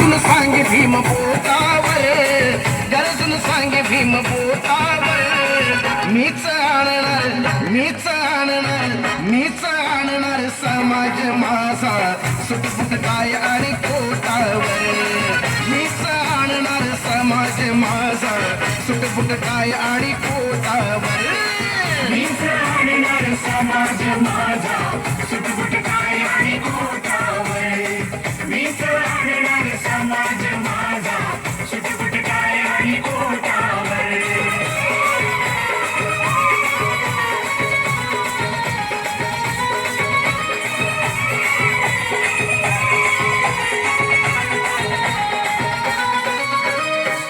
गरजून सांगे भीम बोटावर, गरजून सांगे भीम बोटावर. मीच आणणार, मीच आणणार, मीच आणणार समाज माझा सुटफुट काय आणि कोटावर. मीच आणणार समाज माझा सुटफुट काय आणि कोटावर. मीच आणणार समाज माझा सुटफुट काय आणि कोटावर. मीच आणणार समाज माझा सुटफुट काय आणि कोटावर.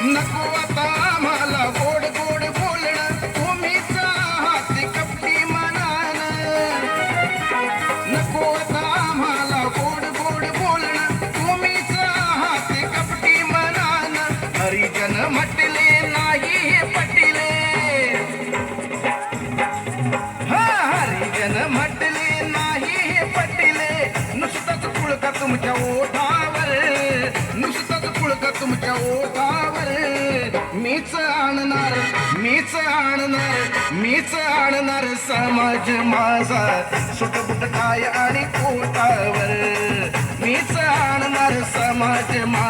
नको आता आम्हाला गोड गोड बोलणं, तुम्हीच आहात कपटी मनानं. नको आता आम्हाला गोड गोड बोलणं, तुम्हीच आहात कपटी मनानं. हरिजन म्हटले नाही हे पटले, हा हरिजन म्हटले नाही हे पटले. नुसतंच पुळका तुमच्या ओठावर, नुसतंच पुळका तुमच्या ओठावर. मीच आणणार, मीच आणणार, मीच आणणार समाज माझा सुटबुट काय आणि कोटावर. मीच आणणार समाज माझा